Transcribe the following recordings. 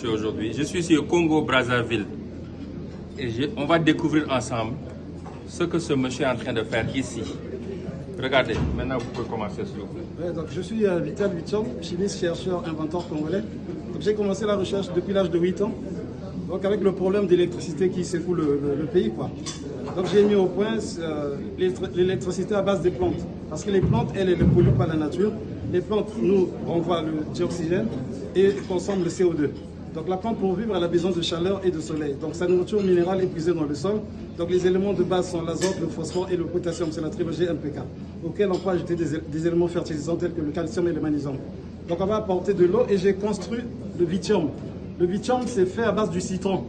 Aujourd'hui, je suis ici au Congo-Brazzaville et on va découvrir ensemble ce que ce monsieur est en train de faire ici. Regardez, maintenant vous pouvez commencer s'il vous plaît. Ouais, donc je suis Vital Vichom, chimiste, chercheur, inventeur congolais. J'ai commencé la recherche depuis l'âge de 8 ans, donc avec le problème d'électricité qui secoue le pays, quoi. Donc j'ai mis au point l'électricité à base des plantes, parce que les plantes, elles ne polluent pas la nature. Les plantes nous renvoient le dioxygène et consomment le CO2. Donc la plante, pour vivre, elle a besoin de chaleur et de soleil. Donc sa nourriture minérale est puisée dans le sol. Donc les éléments de base sont l'azote, le phosphore et le potassium, c'est la trilogie NPK, auquel on peut ajouter des éléments fertilisants tels que le calcium et le magnésium. Donc on va apporter de l'eau et j'ai construit le Vichom. Le Vichom, c'est fait à base du citron.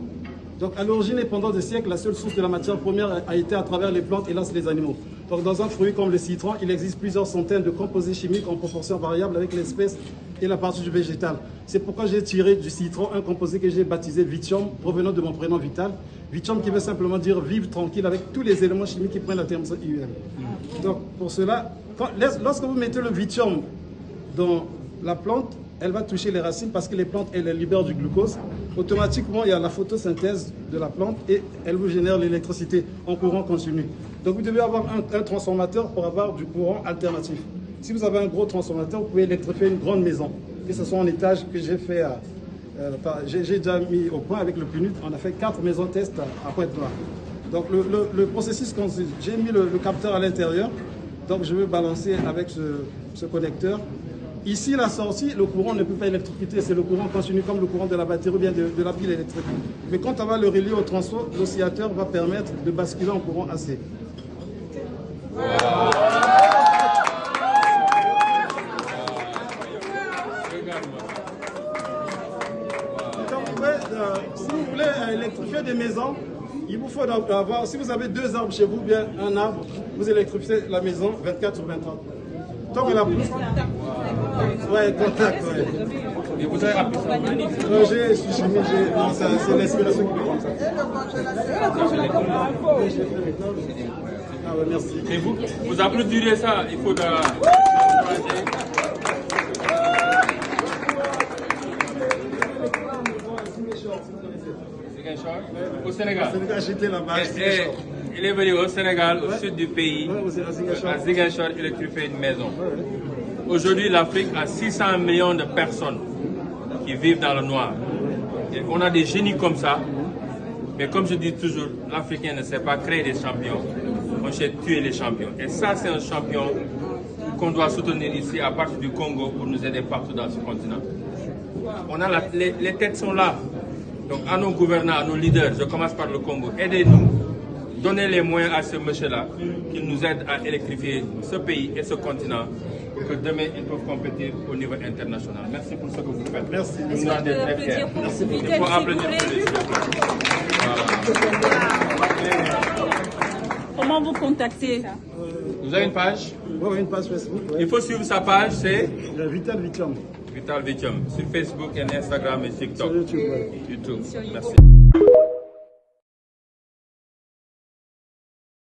Donc à l'origine et pendant des siècles, la seule source de la matière première a été à travers les plantes et là, c'est les animaux. Donc dans un fruit comme le citron, il existe plusieurs centaines de composés chimiques en proportion variable avec l'espèce et la partie du végétal. C'est pourquoi j'ai tiré du citron un composé que j'ai baptisé Vichom, provenant de mon prénom Vital. Vichom qui veut simplement dire vivre tranquille avec tous les éléments chimiques qui prennent la terme IUM. Donc pour cela, lorsque vous mettez le Vichom dans la plante, elle va toucher les racines parce que les plantes, elles libèrent du glucose. Automatiquement, il y a la photosynthèse de la plante et elle vous génère l'électricité en courant continu. Donc vous devez avoir un transformateur pour avoir du courant alternatif. Si vous avez un gros transformateur, vous pouvez électrifier une grande maison, que ce soit en étage que j'ai fait, j'ai déjà mis au point avec le PNUD. On a fait 4 maisons test à Pointe-Noire. Donc le processus consiste, j'ai mis le capteur à l'intérieur, donc je vais balancer avec ce connecteur. Ici, la sortie, le courant ne peut pas électrocuter, c'est le courant continu comme le courant de la batterie ou bien de la pile électrique. Mais quand on va le relier au transfo, l'oscillateur va permettre de basculer en courant AC. Si vous voulez électrifier des maisons, il vous faut avoir, si vous avez 2 arbres chez vous, bien un arbre, vous électrifiez la maison 24 sur 24. Tant que la pousse. Ouais, contact, ouais. Et vous avez appris ça? Je suis chimiste, c'est l'inspiration qui me comme ça. Ah ouais, merci. Et vous applaudirez ça, il faut de... Au Sénégal. J'étais là-bas. Il est venu au Sénégal, au sud du pays, à Ziguinchor, électrifier une maison. Aujourd'hui, l'Afrique a 600 millions de personnes qui vivent dans le noir. Et on a des génies comme ça, mais comme je dis toujours, l'Africain ne sait pas créer des champions, on sait tuer les champions. Et ça, c'est un champion qu'on doit soutenir ici à partir du Congo pour nous aider partout dans ce continent. On a les têtes sont là. Donc à nos gouvernants, à nos leaders, je commence par le Congo, aidez-nous, donnez les moyens à ce monsieur-là, qu'il nous aide à électrifier ce pays et ce continent, pour que demain, ils peuvent compétir au niveau international. Merci pour ce que vous faites. Merci. Nous nous rendons très fiers. Il faut applaudir pour les Comment vous contactez? Vous avez une page? Oui, une page Facebook. Ouais. Il faut suivre sa page, c'est Vital Vichom. Vital Vichom, sur Facebook et Instagram et TikTok. Sur YouTube. YouTube. Merci.